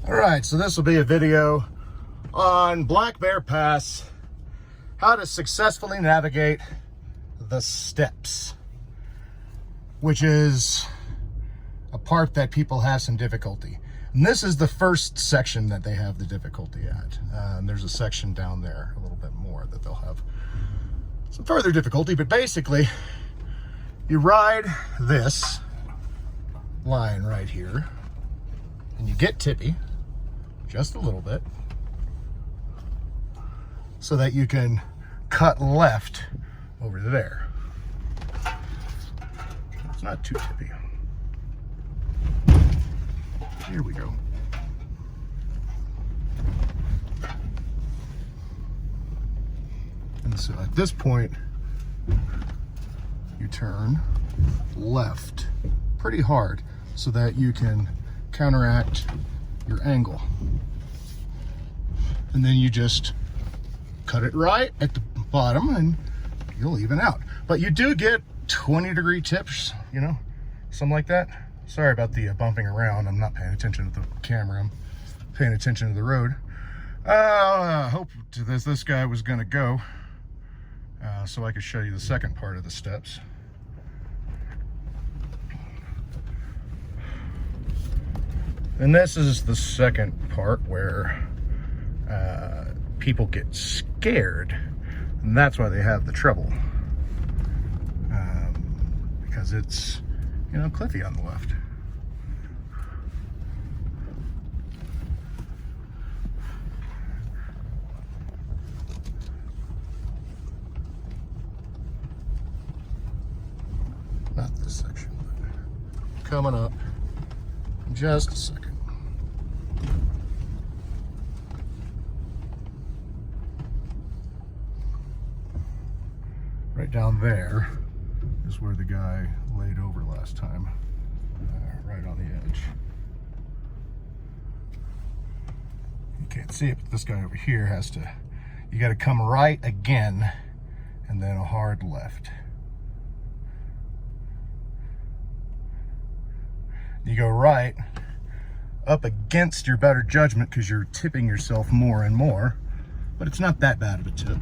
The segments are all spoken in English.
All right, so this will be a video on BlackBear Pass, how to successfully navigate the steps, which is a part that people have some difficulty. And this is the first section that they have the difficulty at. And there's a section down there, a little bit more, that they'll have some further difficulty. But basically, you ride this line right here, and you get tippy, just a little bit, so that you can cut left over there. It's not too tippy. Here we go. And so at this point, you turn left pretty hard so that you can counteract your angle. And then you just cut it right at the bottom and you'll even out. But you do get 20-degree tips, you know, something like that. Sorry about the bumping around. I'm not paying attention to the camera. I'm paying attention to the road. I hope this guy was gonna go so I could show you the second part of the steps. And this is the second part where people get scared, and that's why they have the trouble, because it's, you know, cliffy on the left. Not this section, but coming up in just a second. Right down there is where the guy laid over last time, right on the edge. You can't see it, but this guy over here has to, you got to come right again and then a hard left. You go right up against your better judgment because you're tipping yourself more and more, but it's not that bad of a tip.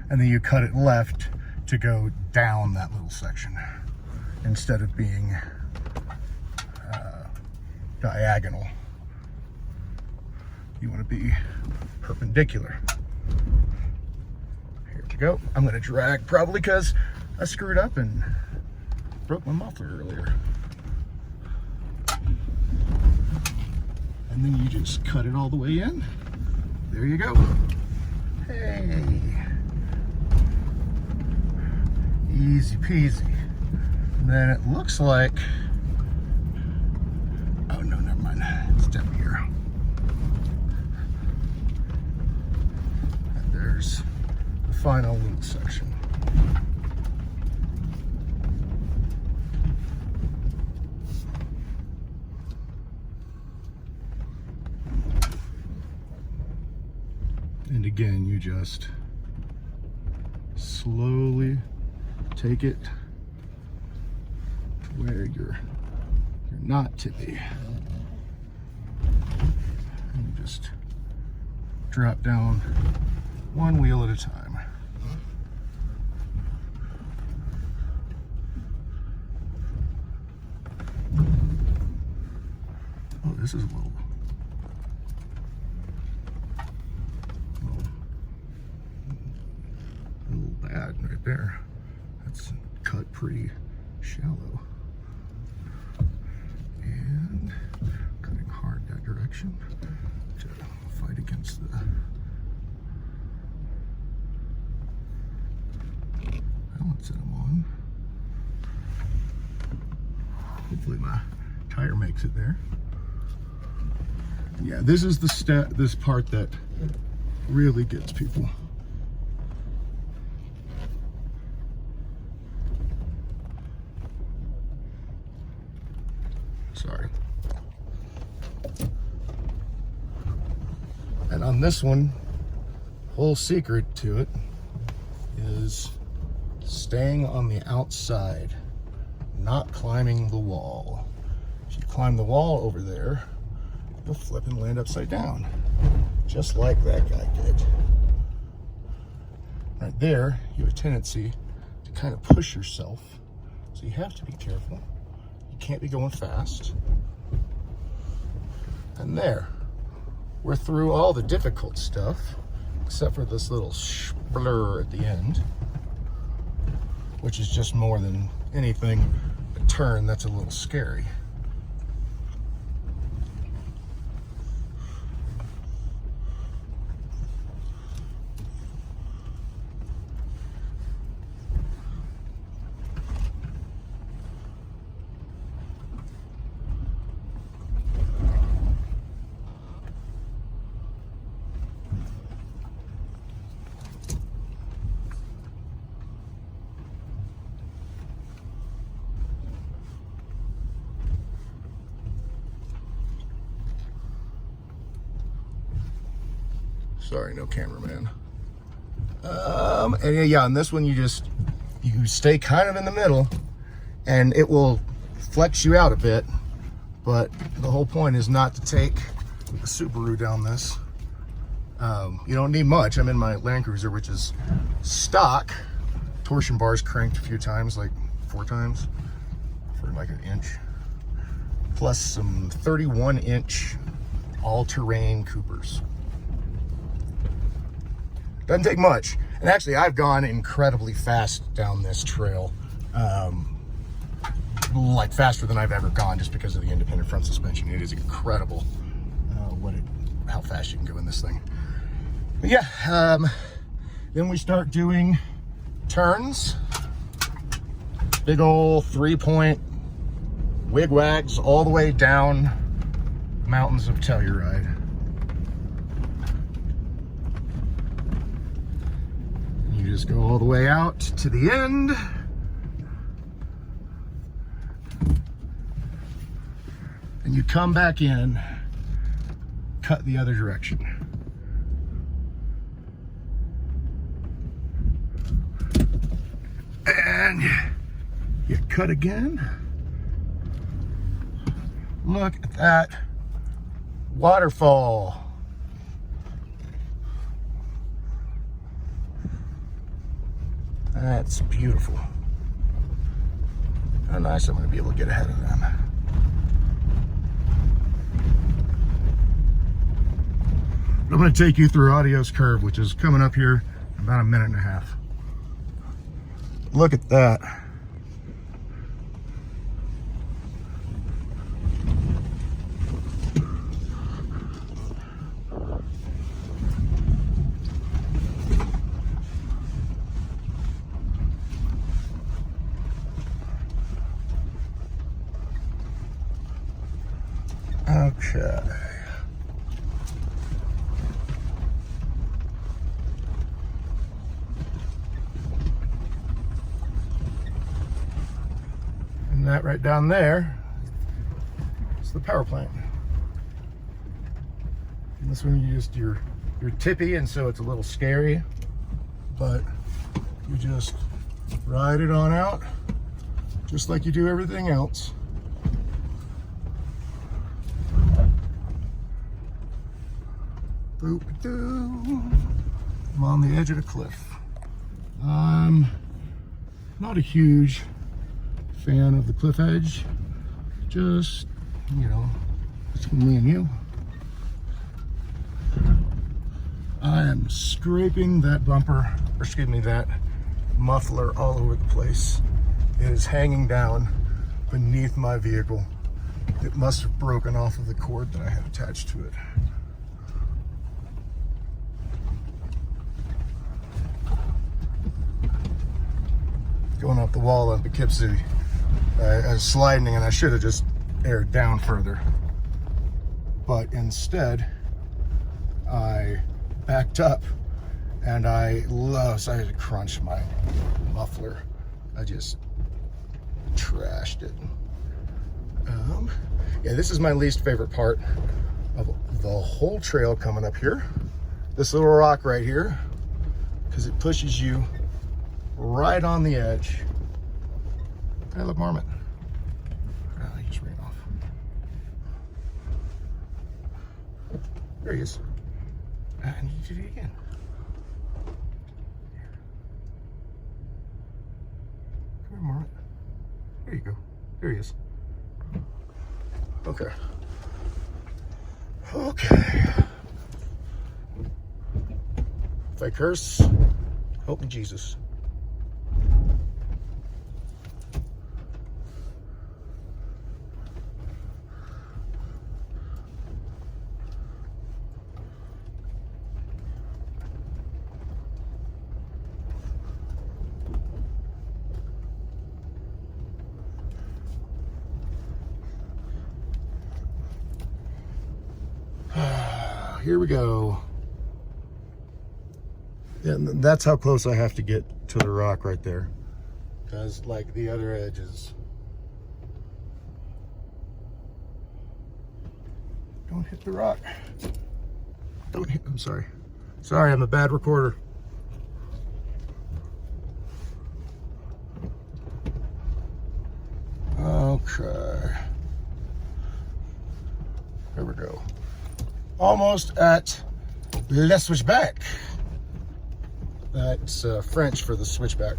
And then you cut it left to go down that little section instead of being diagonal. You want to be perpendicular. Here we go. I'm going to drag probably because I screwed up and broke my muffler earlier. And then you just cut it all the way in. There you go. Hey. Easy peasy. And then it looks like, oh no, never mind. It's down here. And there's the final little section. And again, you just slowly take it to where you're not tippy. And you just drop down one wheel at a time. Oh, this is a little bad right there. That's cut pretty shallow. And cutting hard that direction to fight against the balance that I'm on. Hopefully my tire makes it there. Yeah, this is the this part that really gets people. Sorry. And on this one, whole secret to it is staying on the outside, not climbing the wall. If you climb the wall over there, you'll flip and land upside down, just like that guy did. Right there, you have a tendency to kind of push yourself, so you have to be careful. You can't be going fast. And there, we're through all the difficult stuff, except for this little blur at the end, which is just more than anything a turn that's a little scary. Sorry, no cameraman. And yeah, on this one, you stay kind of in the middle, and it will flex you out a bit. But the whole point is not to take a Subaru down this. You don't need much. I'm in my Landcruiser, which is stock. Torsion bars cranked a few times, like 4 times, for like an inch. Plus some 31-inch all-terrain Coopers. Doesn't take much. And actually, I've gone incredibly fast down this trail. Like faster than I've ever gone, just because of the independent front suspension. It is incredible how fast you can go in this thing. But yeah, then we start doing turns. Big old 3-point wigwags all the way down mountains of Telluride. You just go all the way out to the end. And you come back in, cut the other direction. And you cut again. Look at that waterfall. That's beautiful. How nice I'm going to be able to get ahead of them. I'm going to take you through Adios curve, which is coming up here in about a minute and a half. Look at that. Okay. And that right down there is the power plant. And this one you're tippy, and so it's a little scary, but you just ride it on out just like you do everything else. Boop-doo. I'm on the edge of the cliff. I'm not a huge fan of the cliff edge. Just, between me and you. I am scraping that bumper, or excuse me, that muffler all over the place. It is hanging down beneath my vehicle. It must have broken off of the cord that I had attached to it. Going up the wall on Poughkeepsie, I was sliding, and I should have just aired down further. But instead, I backed up, and so I had to crunch my muffler. I just trashed it. Yeah, this is my least favorite part of the whole trail coming up here. This little rock right here, because it pushes you right on the edge. Hey, look, marmot. Oh, he just ran off. There he is. I need to do it again. Come here, Marmot. There you go. There he is. Okay. Okay. If I curse, help me, Jesus. Here we go. Yeah, and that's how close I have to get to the rock right there. Because like the other edge is... Don't hit the rock. Don't hit, I'm sorry. Sorry, I'm a bad recorder. Okay. Here we go. Almost at Le Switchback. That's French for the switchback.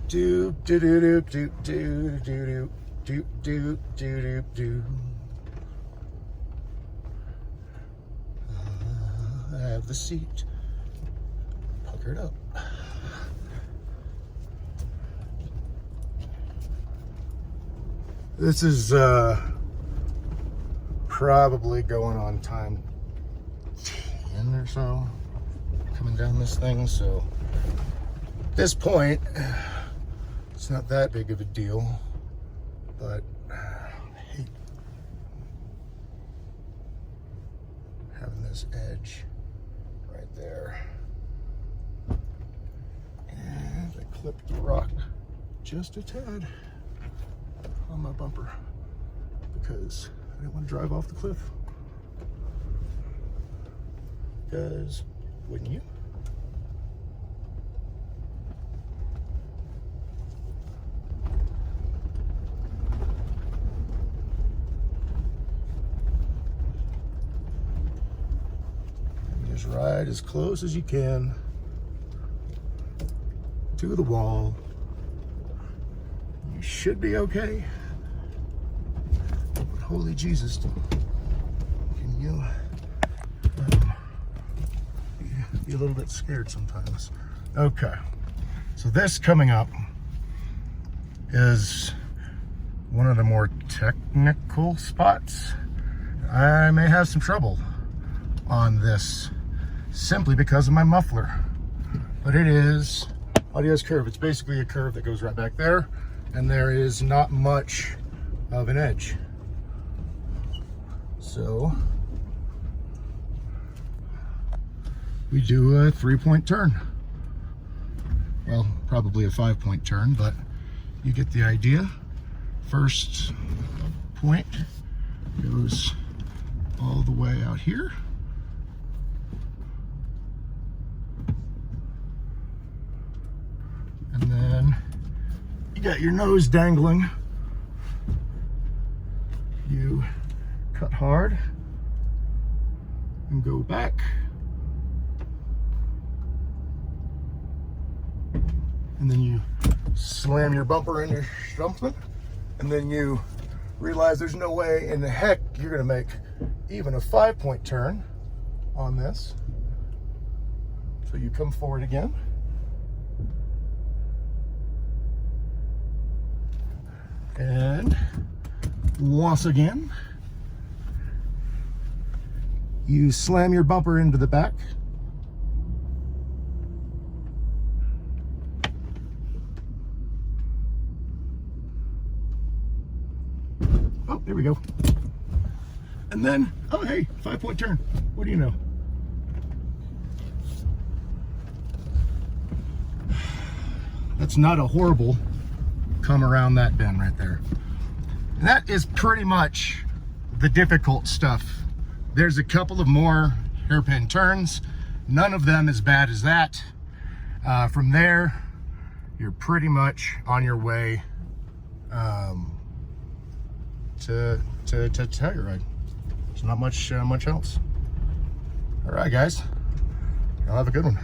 Do do do do do do do do do do do. I have the seat puckered up. This is probably going on time 10 or so, coming down this thing, so at this point, it's not that big of a deal, but I hate having this edge right there. And I clipped the rock just a tad on my bumper because I didn't want to drive off the cliff. Because wouldn't you? You just ride as close as you can to the wall. You should be okay. Holy Jesus, can you be a little bit scared sometimes? Okay, so this coming up is one of the more technical spots. I may have some trouble on this simply because of my muffler, but it is adios curve. It's basically a curve that goes right back there, and there is not much of an edge. So we do a 3-point turn. Well, probably a 5-point turn, but you get the idea. First point goes all the way out here. And then you got your nose dangling. You cut hard and go back. And then you slam your bumper into something, and then you realize there's no way in the heck you're gonna make even a 5-point turn on this. So you come forward again. And once again, you slam your bumper into the back. Oh, there we go. And then, oh hey, 5-point turn. What do you know? That's not a horrible come around that bend right there. And that is pretty much the difficult stuff. There's a couple of more hairpin turns, none of them as bad as that. From there, you're pretty much on your way to Telluride. There's not much else. All right, guys. Y'all have a good one.